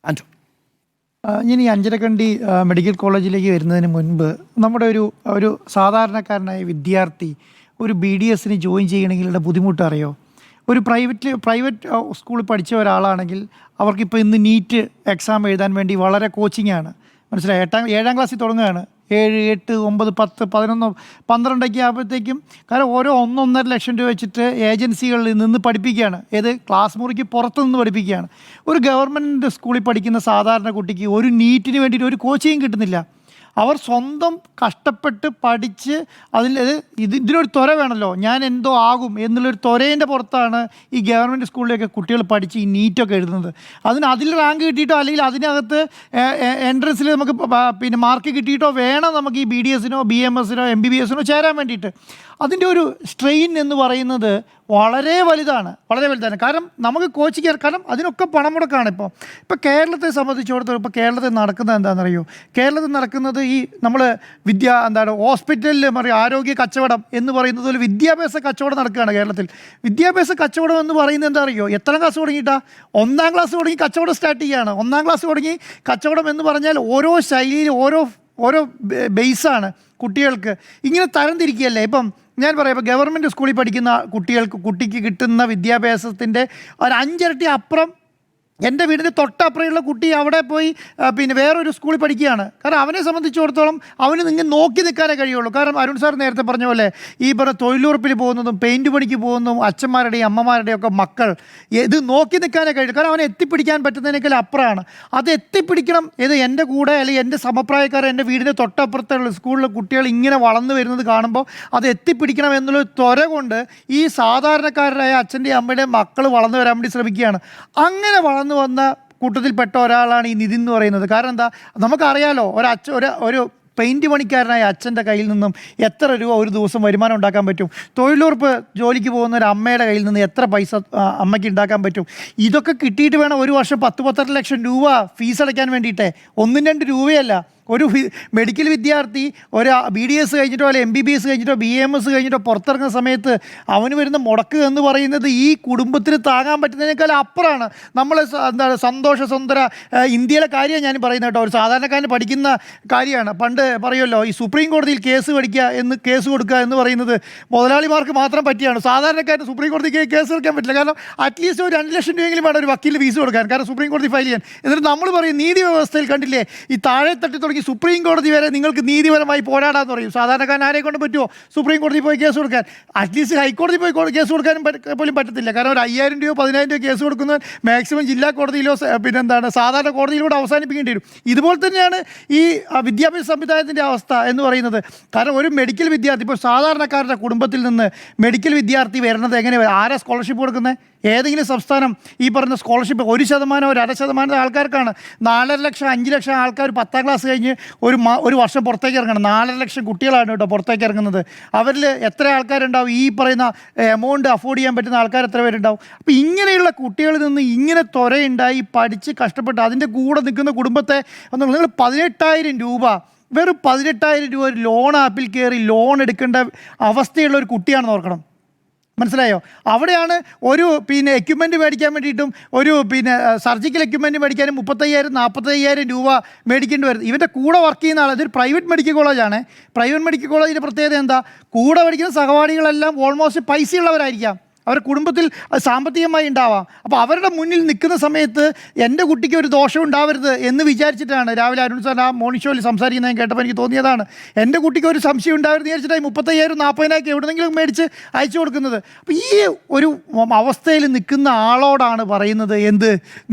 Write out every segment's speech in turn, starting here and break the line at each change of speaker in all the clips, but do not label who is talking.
Andrew.
ഞാൻ ഈ Anjarakandy medical കോളേജിലേക്ക് വരുന്നതിന് മുൻപ് നമ്മുടെ ഒരു സാധാരണക്കാരനായ വിദ്യാർത്ഥി ഒരു BDS ജോയിൻ ചെയ്യണമെങ്കിലുള്ള ബുദ്ധിമുട്ട് അറിയോ? ഒരു പ്രൈവറ്റ് സ്കൂളിൽ പഠിച്ച ഒരാളാണെങ്കിൽ അവർക്കിപ്പോൾ ഇന്ന് നീറ്റ് എക്സാം എഴുതാൻ വേണ്ടി വളരെ കോച്ചിങ്ങാണ്. മനസ്സിലായി? 7ാം ക്ലാസ്സിൽ തുടങ്ങുകയാണ്. 7, 8, 9, 10, 11, 12 ആകുമ്പോഴത്തേക്കും കാരണം ഓരോ 1-1.5 ലക്ഷം രൂപ വെച്ചിട്ട് ഏജൻസികളിൽ നിന്ന് പഠിപ്പിക്കുകയാണ്. ഏത് ക്ലാസ് മുറിക്ക് പുറത്തു നിന്ന് പഠിപ്പിക്കുകയാണ്. ഒരു ഗവൺമെൻറ് സ്കൂളിൽ പഠിക്കുന്ന സാധാരണ കുട്ടിക്ക് ഒരു നീറ്റിന് വേണ്ടിയിട്ട് ഒരു കോച്ചിങ് കിട്ടുന്നില്ല. അവർ സ്വന്തം കഷ്ടപ്പെട്ട് പഠിച്ച് ഇതിനൊരു ത്വര വേണമല്ലോ, ഞാൻ എന്തോ ആകും എന്നുള്ളൊരു ത്വരേൻ്റെ പുറത്താണ് ഈ ഗവൺമെൻറ് സ്കൂളിലേക്ക് കുട്ടികൾ പഠിച്ച് ഈ നീറ്റൊക്കെ എഴുതുന്നത്. അതിൽ റാങ്ക് കിട്ടിയിട്ടോ അല്ലെങ്കിൽ അതിനകത്ത് എൻട്രൻസിൽ നമുക്ക് മാർക്ക് കിട്ടിയിട്ടോ വേണം നമുക്ക് ഈ BDS BMS MBBS ചേരാൻ വേണ്ടിയിട്ട്. അതിൻ്റെ ഒരു സ്ട്രെയിൻ എന്ന് പറയുന്നത് വളരെ വലുതാണ്. കാരണം നമുക്ക് കോച്ചിങ്, കാരണം അതിനൊക്കെ പണം മുടക്കാണ്. ഇപ്പോൾ കേരളത്തെ സംബന്ധിച്ചിടത്തോളം ഇപ്പോൾ കേരളത്തിൽ നടക്കുന്നത് എന്താണെന്നറിയോ? കേരളത്തിൽ നടക്കുന്നത് ഈ നമ്മൾ ഹോസ്പിറ്റലിൽ ആരോഗ്യ കച്ചവടം എന്ന് പറയുന്നത് ഒരു വിദ്യാഭ്യാസ കച്ചവടം നടക്കുകയാണ് കേരളത്തിൽ. വിദ്യാഭ്യാസ കച്ചവടം എന്ന് പറയുന്നത് എന്താ അറിയോ? എത്രാം ക്ലാസ് തുടങ്ങിയിട്ടാ? 1ാം ക്ലാസ് തുടങ്ങി കച്ചവടം സ്റ്റാർട്ട് ചെയ്യുകയാണ്. 1ാം ക്ലാസ് തുടങ്ങി കച്ചവടം എന്ന് പറഞ്ഞാൽ ഓരോ ശൈലിയിൽ ഓരോ ബേസാണ് കുട്ടികൾക്ക്. ഇങ്ങനെ തരംതിരിക്കുകയല്ലേ. ഇപ്പം ഞാൻ പറയാം, ഇപ്പോൾ ഗവൺമെൻറ് സ്കൂളിൽ പഠിക്കുന്ന കുട്ടിക്ക് കിട്ടുന്ന വിദ്യാഭ്യാസത്തിൻ്റെ ഒരു 5 ഇരട്ടി അപ്പുറം എൻ്റെ വീടിൻ്റെ തൊട്ടപ്പുറമുള്ള കുട്ടി അവിടെ പോയി വേറൊരു സ്കൂളിൽ പഠിക്കുകയാണ്. കാരണം അവനെ സംബന്ധിച്ചിടത്തോളം അവന് നിങ്ങൾ നോക്കി നിൽക്കാനേ കഴിയുള്ളൂ. കാരണം അരുൺ സാർ നേരത്തെ പറഞ്ഞ പോലെ ഈ തൊഴിലുറപ്പിൽ പോകുന്നതും പെയിൻറ്റ് പണിക്ക് പോകുന്നതും അച്ഛന്മാരുടെയും അമ്മമാരുടെയും ഒക്കെ മക്കൾ ഇത് നോക്കി നിൽക്കാനേ കഴിയുള്ളൂ. കാരണം അവനെ എത്തിപ്പിടിക്കാൻ പറ്റുന്നതിനേക്കാൾ അപ്പുറമാണ്. അത് എത്തിപ്പിടിക്കണം. എൻ്റെ കൂടെ അല്ലെങ്കിൽ എൻ്റെ സമപ്രായക്കാർ എൻ്റെ വീടിൻ്റെ തൊട്ടപ്പുറത്തുള്ള സ്കൂളിലെ കുട്ടികൾ ഇങ്ങനെ വളർന്നു വരുന്നത് കാണുമ്പോൾ അത് എത്തിപ്പിടിക്കണം എന്നുള്ള ത്വര കൊണ്ട് ഈ സാധാരണക്കാരായ അച്ഛൻ്റെയും അമ്മയുടെയും മക്കൾ വളർന്നു വരാൻ വേണ്ടി ശ്രമിക്കുകയാണ്. അങ്ങനെ വളർന്നു വന്ന കൂട്ടത്തിൽപ്പെട്ട ഒരാളാണ് ഈ നിതിൻ എന്ന് പറയുന്നത്. കാരണം എന്താ, നമുക്കറിയാലോ, ഒരു പെയിൻറ്റ് പണിക്കാരനായ അച്ഛൻ്റെ കയ്യിൽ നിന്നും എത്ര രൂപ ഒരു ദിവസം വരുമാനം ഉണ്ടാക്കാൻ പറ്റും? തൊഴിലുറപ്പ് ജോലിക്ക് പോകുന്ന ഒരു അമ്മയുടെ കയ്യിൽ നിന്ന് എത്ര പൈസ അമ്മയ്ക്ക് ഉണ്ടാക്കാൻ പറ്റും? ഇതൊക്കെ കിട്ടിയിട്ട് വേണം ഒരു വർഷം 10-12 ലക്ഷം രൂപ ഫീസ് അടയ്ക്കാൻ വേണ്ടിയിട്ട്. 1-2 രൂപയല്ല. ഒരു മെഡിക്കൽ വിദ്യാർത്ഥി ഒരു BDS കഴിഞ്ഞിട്ടോ അല്ലെങ്കിൽ MBBS കഴിഞ്ഞിട്ടോ BMS കഴിഞ്ഞിട്ടോ പുറത്തിറങ്ങുന്ന സമയത്ത് അവന് വരുന്ന മുടക്ക് എന്ന് പറയുന്നത് ഈ കുടുംബത്തിന് താങ്ങാൻ പറ്റുന്നതിനേക്കാൾ അപ്പുറമാണ്. നമ്മൾ സന്തോഷസുന്ദര ഇന്ത്യയിലെ കാര്യമാണ് ഞാൻ പറയുന്നത് കേട്ടോ. ഒരു സാധാരണക്കാരന് പഠിക്കുന്ന കാര്യമാണ്. പണ്ട് പറയുമല്ലോ, ഈ സുപ്രീം കോടതിയിൽ കേസ് കൊടുക്കുക എന്ന് പറയുന്നത് മുതലാളിമാർക്ക് മാത്രം പറ്റിയാണ്. സാധാരണക്കാരന് സുപ്രീം കോടതിക്ക് കേസ് കൊടുക്കാൻ പറ്റില്ല. കാരണം അറ്റ്ലീസ്റ്റ് ഒരു 2 ലക്ഷം രൂപയെങ്കിലും വേണം ഒരു വക്കീലിന് ഫീസ് കൊടുക്കാൻ, കാരണം സുപ്രീം കോടതി ഫയൽ ചെയ്യാൻ. എന്നിട്ട് നമ്മൾ പറയും നീതി വ്യവസ്ഥയിൽ കണ്ടില്ലേ, ഈ താഴെ തട്ടി സുപ്രീം കോടതി വരെ നിങ്ങൾക്ക് നീതിപരമായി പോരാടാന്ന് പറയും. സാധാരണക്കാരൻ ആരെ കൊണ്ട് പറ്റുമോ സുപ്രീം കോടതി പോയി കേസ് കൊടുക്കാൻ? അറ്റ്ലീസ്റ്റ് ഹൈക്കോടതി പോയി കേസ് കൊടുക്കാനും പോലും പറ്റത്തില്ല. കാരണം ഒരു 5000 രൂപ 10000 രൂപ കേസ് കൊടുക്കുന്നത് മാക്സിമം ജില്ലാ കോടതിയിലോ സാധാരണ കോടതിയിലൂടെ അവസാനിപ്പിക്കേണ്ടി വരും. ഇതുപോലെ തന്നെയാണ് ഈ വിദ്യാഭ്യാസ സംവിധാനത്തിൻ്റെ അവസ്ഥ എന്ന് പറയുന്നത്. കാരണം ഒരു മെഡിക്കൽ വിദ്യാർത്ഥി, ഇപ്പോൾ സാധാരണക്കാരുടെ കുടുംബത്തിൽ നിന്ന് മെഡിക്കൽ വിദ്യാർത്ഥി വരുന്നത് എങ്ങനെ? ആരാ സ്കോളർഷിപ്പ് കൊടുക്കുന്നത്? ഏതെങ്കിലും സംസ്ഥാനം ഈ പറഞ്ഞ സ്കോളർഷിപ്പ് 1% ഒരു 1/2% ആൾക്കാർക്കാണ്. 4.5 ലക്ഷം 5 ലക്ഷം ആൾക്കാർ 10ാം ക്ലാസ് കഴിഞ്ഞ് ഒരു വർഷം പുറത്തേക്ക് ഇറങ്ങണം. 4.5 ലക്ഷം കുട്ടികളാണ് കേട്ടോ പുറത്തേക്ക് ഇറങ്ങുന്നത്. അവരിൽ എത്ര ആൾക്കാരുണ്ടാവും ഈ പറയുന്ന എമൗണ്ട് അഫോർഡ് ചെയ്യാൻ പറ്റുന്ന ആൾക്കാർ എത്ര പേരുണ്ടാവും? അപ്പോൾ ഇങ്ങനെയുള്ള കുട്ടികളിൽ നിന്ന് ഇങ്ങനെ ത്വരയുണ്ടായി പഠിച്ച് കഷ്ടപ്പെട്ട് അതിൻ്റെ കൂടെ നിൽക്കുന്ന കുടുംബത്തെ നിങ്ങൾ 18,000 രൂപ, വെറും 18,000 രൂപ ഒരു ലോൺ ആപ്പിൽ കയറി ലോൺ എടുക്കേണ്ട അവസ്ഥയുള്ള ഒരു കുട്ടിയാണെന്ന് ഓർക്കണം. മനസ്സിലായോ? അവിടെയാണ് ഒരു എക്യുപ്മെൻറ്റ് മേടിക്കാൻ വേണ്ടിയിട്ടും ഒരു സർജിക്കൽ എക്യുപ്മെൻറ്റ് മേടിക്കാനും 35,000-40,000 രൂപ മേടിക്കേണ്ടി വരുന്നത്. ഇവൻ്റെ കൂടെ വർക്ക് ചെയ്യുന്ന ആൾ, ഇതൊരു പ്രൈവറ്റ് മെഡിക്കൽ കോളേജാണ്. പ്രൈവറ്റ് മെഡിക്കൽ കോളേജിൻ്റെ പ്രത്യേകത എന്താ? കൂടെ പഠിക്കുന്ന സഹപാഠികളെല്ലാം ഓൾമോസ്റ്റ് പൈസയുള്ളവരായിരിക്കാം. അവരുടെ കുടുംബത്തിൽ സാമ്പത്തികമായി ഉണ്ടാവാം. അപ്പോൾ അവരുടെ മുന്നിൽ നിൽക്കുന്ന സമയത്ത് എൻ്റെ കുട്ടിക്ക് ഒരു ദോഷം ഉണ്ടാവരുത് എന്ന് വിചാരിച്ചിട്ടാണ് രാവിലെ അരുൺ സാർ ആ മോർണിംഗ് ഷോയിൽ സംസാരിക്കുന്നത് ഞാൻ കേട്ടപ്പോൾ എനിക്ക് തോന്നിയതാണ്. എൻ്റെ കുട്ടിക്ക് ഒരു സംശയം ഉണ്ടാവരുത് വിചാരിച്ചിട്ടായി 35,000-40,000 എവിടെന്നെങ്കിലും മേടിച്ച് അയച്ചു കൊടുക്കുന്നത്. അപ്പോൾ ഈ ഒരു അവസ്ഥയിൽ നിൽക്കുന്ന ആളോടാണ് പറയുന്നത്,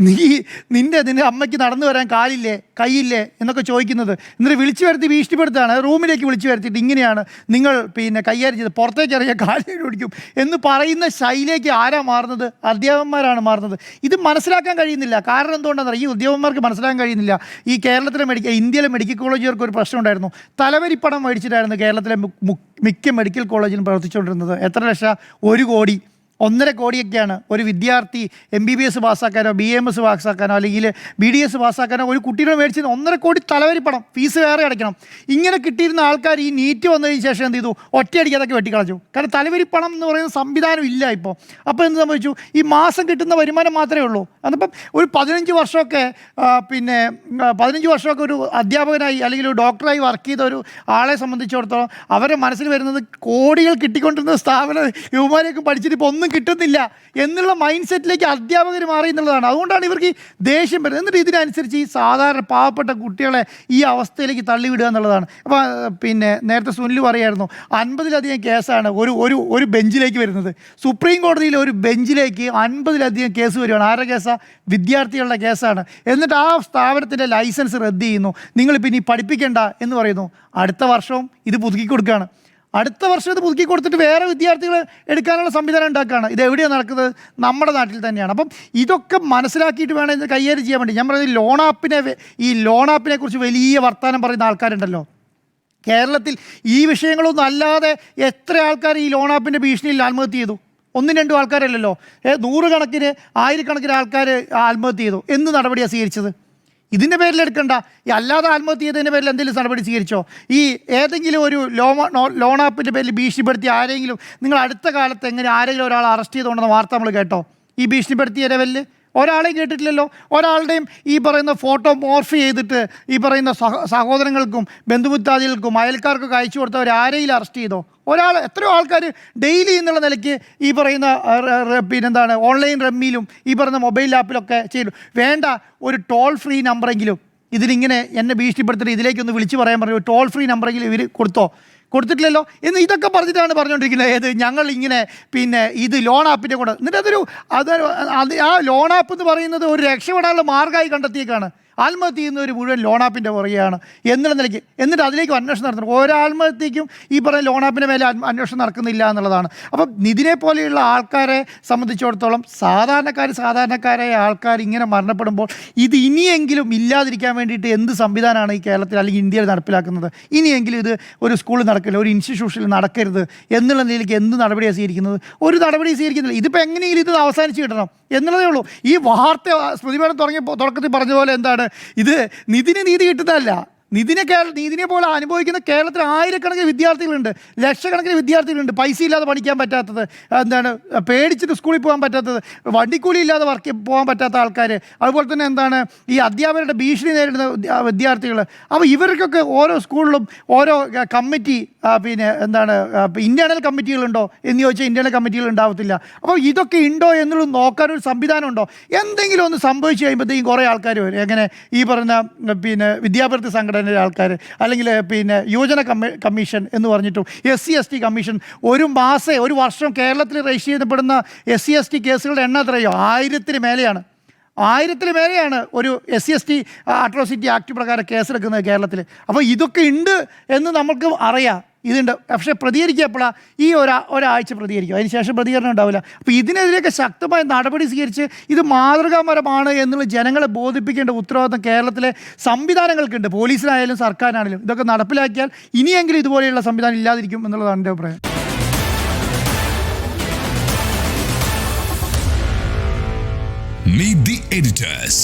നിൻ്റെ അമ്മയ്ക്ക് നടന്നു വരാൻ കാലില്ലേ കൈയില്ലേ എന്നൊക്കെ ചോദിക്കുന്നത്. എന്നിട്ട് വിളിച്ചു വരുത്തി ഭീഷണിപ്പെടുത്താണ്. റൂമിലേക്ക് വിളിച്ചു വരുത്തിയിട്ട് ഇങ്ങനെയാണ് നിങ്ങൾ കൈകാര്യം ചെയ്ത് പുറത്തേക്ക് ഇറങ്ങിയ കാലിൽ ഓടിക്കും എന്ന് പറയുന്ന ശൈലിയിലേക്ക് ആരാ മാറുന്നത്? അധ്യാപകന്മാരാണ് മാറുന്നത്. ഇത് മനസ്സിലാക്കാൻ കഴിയുന്നില്ല. കാരണം എന്തുകൊണ്ടാണെന്ന് ഈ ഉദ്യോഗന്മാർക്ക് മനസ്സിലാക്കാൻ കഴിയുന്നില്ല. ഈ കേരളത്തിലെ ഇന്ത്യയിലെ മെഡിക്കൽ കോളേജുകാർക്ക് ഒരു പ്രശ്നം ഉണ്ടായിരുന്നു. തലവരിപ്പണം മേടിച്ചിട്ടായിരുന്നു കേരളത്തിലെ മിക്ക മെഡിക്കൽ കോളേജിലും പ്രവർത്തിച്ചുകൊണ്ടിരുന്നത്. എത്ര ലക്ഷം? 1 കോടി. 1.5 കോടിയൊക്കെയാണ് ഒരു വിദ്യാർത്ഥി MBBS പാസ്സാക്കാനോ BAMS പാസ്സാക്കാനോ അല്ലെങ്കിൽ BDS പാസ്സാക്കാനോ ഒരു കുട്ടീനെ മേടിച്ച് 1.5 കോടി തലവരി പണം, ഫീസ് വേറെ അടയ്ക്കണം. ഇങ്ങനെ കിട്ടിയിരുന്ന ആൾക്കാർ ഈ നീറ്റ് വന്നതിന് ശേഷം എന്ത് ചെയ്തു? ഒറ്റയടിക്ക് അതൊക്കെ വെട്ടിക്കളഞ്ഞു. കാരണം തലവരി പണം എന്ന് പറയുന്ന സംവിധാനം ഇല്ല ഇപ്പോൾ. അപ്പോൾ എന്ത് സംഭവിച്ചു? ഈ മാസം കിട്ടുന്ന വരുമാനം മാത്രമേ ഉള്ളൂ. അതിപ്പം ഒരു 15 വർഷമൊക്കെ 15 വർഷമൊക്കെ ഒരു അധ്യാപകനായി അല്ലെങ്കിൽ ഒരു ഡോക്ടറായി വർക്ക് ചെയ്ത ഒരു ആളെ സംബന്ധിച്ചിടത്തോളം അവരുടെ മനസ്സിൽ വരുന്നത് കോടികൾ കിട്ടിക്കൊണ്ടിരുന്ന സ്ഥാപനം യുവമാരെയൊക്കെ പഠിച്ചിട്ട് ഇപ്പോൾ ഒന്നും കിട്ടുന്നില്ല എന്നുള്ള മൈൻഡ് സെറ്റിലേക്ക് അധ്യാപകർ മാറി എന്നുള്ളതാണ്. അതുകൊണ്ടാണ് ഇവർക്ക് ഈ ദേഷ്യം വരുന്നത്. എന്നിട്ട് ഇതിനനുസരിച്ച് ഈ സാധാരണ പാവപ്പെട്ട കുട്ടികളെ ഈ അവസ്ഥയിലേക്ക് തള്ളിവിടുക എന്നുള്ളതാണ്. അപ്പോൾ നേരത്തെ സുനിൽ പറയായിരുന്നു 50ലധികം കേസാണ് ഒരു ബെഞ്ചിലേക്ക് വരുന്നത്. സുപ്രീം കോടതിയിലെ ഒരു ബെഞ്ചിലേക്ക് 50ലധികം കേസ് വരുവാണ്. ആരുടെ കേസാണ്? വിദ്യാർത്ഥികളുടെ കേസാണ്. എന്നിട്ട് ആ സ്ഥാപനത്തിൻ്റെ ലൈസൻസ് റദ്ദ് ചെയ്യുന്നു. നിങ്ങളിപ്പോൾ ഇനി പഠിപ്പിക്കേണ്ട എന്ന് പറയുന്നു. അടുത്ത വർഷവും ഇത് പുതുക്കി കൊടുക്കുകയാണ്. അടുത്ത വർഷം ഇത് പുതുക്കി കൊടുത്തിട്ട് വേറെ വിദ്യാർത്ഥികൾ എടുക്കാനുള്ള സംവിധാനം ഉണ്ടാക്കുകയാണ്. ഇത് എവിടെയാണ് നടക്കുന്നത്? നമ്മുടെ നാട്ടിൽ തന്നെയാണ്. അപ്പം ഇതൊക്കെ മനസ്സിലാക്കിയിട്ട് വേണം ഇത് കൈകാര്യം ചെയ്യാൻ വേണ്ടി. ഞാൻ പറയുന്നത് ലോൺ ആപ്പിനെ കുറിച്ച് വലിയ വർത്തമാനം പറയുന്ന ആൾക്കാരുണ്ടല്ലോ കേരളത്തിൽ. ഈ വിഷയങ്ങളൊന്നും അല്ലാതെ എത്ര ആൾക്കാർ ഈ ലോൺ ആപ്പിൻ്റെ ഭീഷണിയിൽ ആത്മഹത്യ ചെയ്തു? 1-2 ആൾക്കാരല്ലല്ലോ, 100 കണക്കിന് 1000 കണക്കിന് ആൾക്കാർ ആത്മഹത്യ ചെയ്തു. എന്ത് നടപടിയാണ് സ്വീകരിച്ചത്? ഇതിൻ്റെ പേരിൽ എടുക്കണ്ട. ഈ അല്ലാതെ ആത്മഹത്യ ചെയ്തതിൻ്റെ പേരിൽ എന്തെങ്കിലും നടപടി സ്വീകരിച്ചോ? ഈ ഏതെങ്കിലും ഒരു ലോൺ ആപ്പിൻ്റെ പേരിൽ ഭീഷണിപ്പെടുത്തി ആരെങ്കിലും, നിങ്ങൾ അടുത്ത കാലത്ത് എങ്ങനെ ആരെങ്കിലും ഒരാൾ അറസ്റ്റ് ചെയ്തുകൊണ്ടെന്ന വാർത്ത നമ്മൾ കേട്ടോ? ഈ ഭീഷണിപ്പെടുത്തിയ ലെവലിൽ ഒരാളെയും കേട്ടിട്ടില്ലല്ലോ. ഒരാളുടെയും ഈ പറയുന്ന ഫോട്ടോ മോർഫ് ചെയ്തിട്ട് ഈ പറയുന്ന സഹോദരങ്ങൾക്കും ബന്ധുമിത്രാദികൾക്കും അയൽക്കാർക്കൊക്കെ അയച്ചു കൊടുത്തവർ ആരെയും അറസ്റ്റ് ചെയ്തോ? എത്രയോ ആൾക്കാർ ഡെയിലി എന്നുള്ള നിലയ്ക്ക് ഈ പറയുന്ന ഓൺലൈൻ റമ്മിയിലും ഈ പറയുന്ന മൊബൈൽ ആപ്പിലൊക്കെ ചെയ്തു. വേണ്ട, ഒരു ടോൾ ഫ്രീ നമ്പറെങ്കിലും ഇതിലിങ്ങനെ എന്നെ ഭീഷണിപ്പെടുത്തിട്ട് ഇതിലേക്കൊന്ന് വിളിച്ച് പറയാൻ പറഞ്ഞു. ടോൾ ഫ്രീ നമ്പറെങ്കിലും ഇവർ കൊടുത്തിട്ടില്ലല്ലോ എന്ന് ഇതൊക്കെ പറഞ്ഞുകൊണ്ടിരിക്കുന്നത്. ഞങ്ങൾ ഇങ്ങനെ ഇത് ലോൺ ആപ്പിൻ്റെ കൂടെ. എന്നിട്ട് ആ ലോൺ ആപ്പ് എന്ന് പറയുന്നത് ഒരു രക്ഷപ്പെടാനുള്ള മാർഗ്ഗമായി കണ്ടെത്തിയേക്കാണ്. ആത്മഹത്യ ചെയ്യുന്നവർ മുഴുവൻ ലോൺ ആപ്പിൻ്റെ പുറകെയാണ് എന്നുള്ള നിലയ്ക്ക്. എന്നിട്ട് അതിലേക്ക് അന്വേഷണം നടത്തണം. ഓരോ ആത്മഹത്യക്കും ഈ പറയുന്ന ലോൺ ആപ്പിൻ്റെ മേലെ അന്വേഷണം നടക്കുന്നില്ല എന്നുള്ളതാണ്. അപ്പം നിതിനെ പോലെയുള്ള ആൾക്കാരെ സംബന്ധിച്ചിടത്തോളം സാധാരണക്കാരായ ആൾക്കാർ ഇങ്ങനെ മരണപ്പെടുമ്പോൾ ഇത് ഇനിയെങ്കിലും ഇല്ലാതിരിക്കാൻ വേണ്ടിയിട്ട് എന്ത് സംവിധാനമാണ് ഈ കേരളത്തിൽ അല്ലെങ്കിൽ ഇന്ത്യയിൽ നടപ്പിലാക്കുന്നത്? ഇനിയെങ്കിലും ഇത് ഒരു സ്കൂളിൽ നടക്കില്ല, ഒരു ഇൻസ്റ്റിറ്റ്യൂഷനിൽ നടക്കരുത് എന്നുള്ള നിലയ്ക്ക് എന്ത് നടപടിയാണ് സ്വീകരിക്കുന്നത്? ഒരു നടപടി സ്വീകരിക്കുന്നില്ല. ഇതിപ്പോൾ എങ്ങനെയെങ്കിലും ഇത് അവസാനിച്ച് കിട്ടണം എന്നുള്ളതേ ഉള്ളൂ. ഈ വാർത്ത സ്മൃതി മേഡം തുടക്കത്തിൽ പറഞ്ഞ പോലെ എന്താണ് ഇത്? നിതിന് നീതി കിട്ടുന്നതല്ല. നീതിനെ പോലെ അനുഭവിക്കുന്ന കേരളത്തിൽ ആയിരക്കണക്കിന് വിദ്യാർത്ഥികളുണ്ട്, ലക്ഷക്കണക്കിന് വിദ്യാർത്ഥികളുണ്ട്. പൈസ ഇല്ലാതെ പഠിക്കാൻ പറ്റാത്തത്, പേടിച്ചിട്ട് സ്കൂളിൽ പോകാൻ പറ്റാത്തത്, വണ്ടിക്കൂലി ഇല്ലാതെ പോകാൻ പറ്റാത്ത ആൾക്കാർ, അതുപോലെ തന്നെ ഈ അധ്യാപകരുടെ ഭീഷണി നേരിടുന്ന വിദ്യാർത്ഥികൾ. അപ്പോൾ ഇവർക്കൊക്കെ ഓരോ സ്കൂളിലും ഓരോ കമ്മിറ്റി ഇന്റേണൽ കമ്മിറ്റികളുണ്ടോ എന്ന് ചോദിച്ചാൽ ഇന്റേണൽ കമ്മിറ്റികൾ ഉണ്ടാവത്തില്ല. അപ്പോൾ ഇതൊക്കെ ഉണ്ടോ എന്നുള്ളത് നോക്കാനൊരു സംവിധാനം ഉണ്ടോ? എന്തെങ്കിലും ഒന്ന് സംഭവിച്ചു കഴിയുമ്പോഴത്തേക്കും കുറേ ആൾക്കാർ വരും. എങ്ങനെ ഈ പറഞ്ഞ വിദ്യാഭ്യാസ സംഘടന ആൾക്കാർ, അല്ലെങ്കിൽ യുവജന കമ്മീഷൻ എന്ന് പറഞ്ഞിട്ടും SC/ST കമ്മീഷൻ. ഒരു വർഷം കേരളത്തിൽ രജിസ്റ്റർ ചെയ്യപ്പെടുന്ന SC/ST കേസുകളുടെ എണ്ണം എത്രയോ? 1000-ന് മേലെയാണ്. 1000-ന് മേലെയാണ് ഒരു SC/ST അട്രോസിറ്റി ആക്ട് പ്രകാരം കേസെടുക്കുന്നത് കേരളത്തിൽ. അപ്പോൾ ഇതൊക്കെ ഉണ്ട് എന്ന് നമുക്ക് അറിയാം. ഇതുണ്ട്. പക്ഷേ പ്രതികരിക്കപ്പോഴാണ് ഈ ഒരാഴ്ച പ്രതികരിക്കും, അതിന് ശേഷം പ്രതികരണം ഉണ്ടാവില്ല. അപ്പോൾ ഇതിനെതിരെയൊക്കെ ശക്തമായ നടപടി സ്വീകരിച്ച് ഇത് മാതൃകാപരമാണ് എന്നുള്ള ജനങ്ങളെ ബോധിപ്പിക്കേണ്ട ഉത്തരവാദിത്വം കേരളത്തിലെ സംവിധാനങ്ങൾക്കുണ്ട്. പോലീസിനായാലും സർക്കാരിനാണെങ്കിലും ഇതൊക്കെ നടപ്പിലാക്കിയാൽ ഇനിയെങ്കിലും ഇതുപോലെയുള്ള സംവിധാനം ഇല്ലാതിരിക്കും എന്നുള്ളതാണ് എൻ്റെ അഭിപ്രായം.
Meet the editors.